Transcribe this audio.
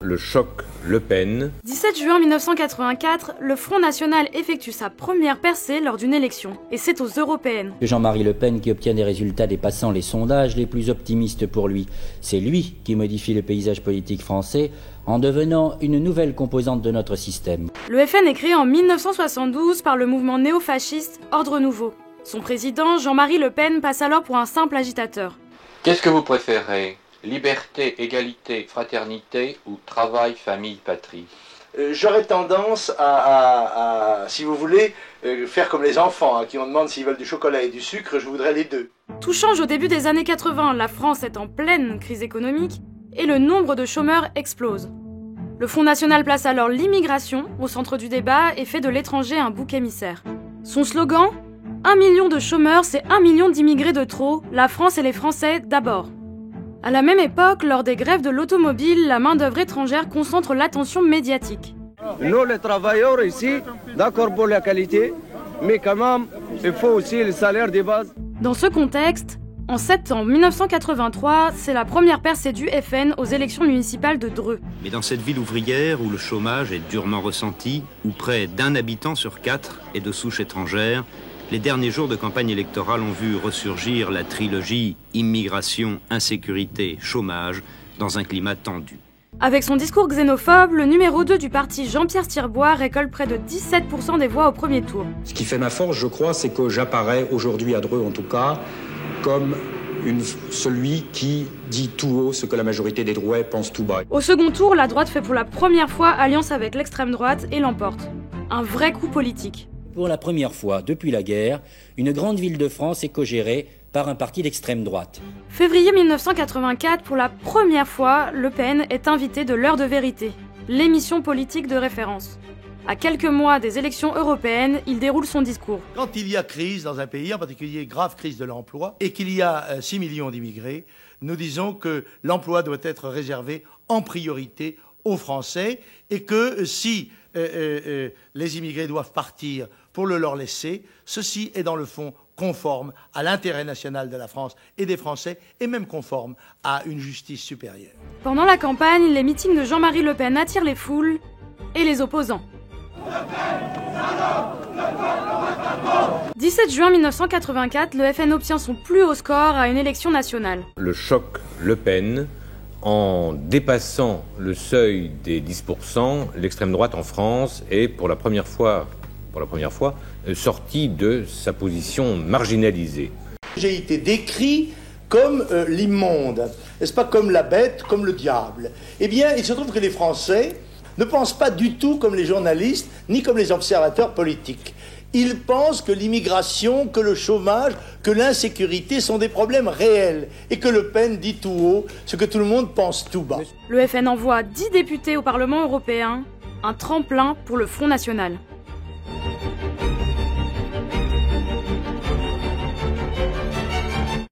Le choc Le Pen. 17 juin 1984, le Front National effectue sa première percée lors d'une élection, et c'est aux européennes. Jean-Marie Le Pen qui obtient des résultats dépassant les sondages les plus optimistes pour lui. C'est lui qui modifie le paysage politique français en devenant une nouvelle composante de notre système. Le FN est créé en 1972 par le mouvement néofasciste Ordre Nouveau. Son président, Jean-Marie Le Pen, passe alors pour un simple agitateur. Qu'est-ce que vous préférez ? Liberté, égalité, fraternité ou travail, famille, patrie? J'aurais tendance à, si vous voulez, faire comme les enfants, à qui on demande s'ils veulent du chocolat et du sucre, je voudrais les deux. Tout change au début des années 80, la France est en pleine crise économique et le nombre de chômeurs explose. Le Front National place alors l'immigration au centre du débat et fait de l'étranger un bouc émissaire. Son slogan ? 1 million de chômeurs, c'est 1 million d'immigrés de trop, la France et les Français d'abord. À la même époque, lors des grèves de l'automobile, la main-d'œuvre étrangère concentre l'attention médiatique. Nous, les travailleurs ici, d'accord pour la qualité, mais quand même, il faut aussi le salaire de base. Dans ce contexte, en septembre 1983, c'est la première percée du FN aux élections municipales de Dreux. Mais dans cette ville ouvrière où le chômage est durement ressenti, où près d'1 habitant sur 4 est de souche étrangère, les derniers jours de campagne électorale ont vu ressurgir la trilogie immigration, insécurité, chômage dans un climat tendu. Avec son discours xénophobe, le numéro 2 du parti Jean-Pierre Stirbois récolte près de 17% des voix au premier tour. Ce qui fait ma force, je crois, c'est que j'apparais aujourd'hui à Dreux en tout cas comme celui qui dit tout haut ce que la majorité des Drouais pensent tout bas. Au second tour, la droite fait pour la première fois alliance avec l'extrême droite et l'emporte. Un vrai coup politique. Pour la première fois depuis la guerre, une grande ville de France est co-gérée par un parti d'extrême droite. Février 1984, pour la première fois, Le Pen est invité de l'heure de vérité, l'émission politique de référence. À quelques mois des élections européennes, il déroule son discours. Quand il y a crise dans un pays, en particulier grave crise de l'emploi, et qu'il y a 6 millions d'immigrés, nous disons que l'emploi doit être réservé en priorité aux Français et que si les immigrés doivent partir pour le leur laisser, ceci est dans le fond conforme à l'intérêt national de la France et des Français et même conforme à une justice supérieure. Pendant la campagne, les meetings de Jean-Marie Le Pen attirent les foules et les opposants. 17 juin 1984, le FN obtient son plus haut score à une élection nationale. Le choc Le Pen. En dépassant le seuil des 10%, l'extrême droite en France est pour la première fois, sortie de sa position marginalisée. J'ai été décrit comme l'immonde, n'est-ce pas, comme la bête, comme le diable. Eh bien, il se trouve que les Français ne pensent pas du tout comme les journalistes, ni comme les observateurs politiques. Ils pensent que l'immigration, que le chômage, que l'insécurité sont des problèmes réels et que Le Pen dit tout haut ce que tout le monde pense tout bas. Le FN envoie 10 députés au Parlement européen, un tremplin pour le Front National.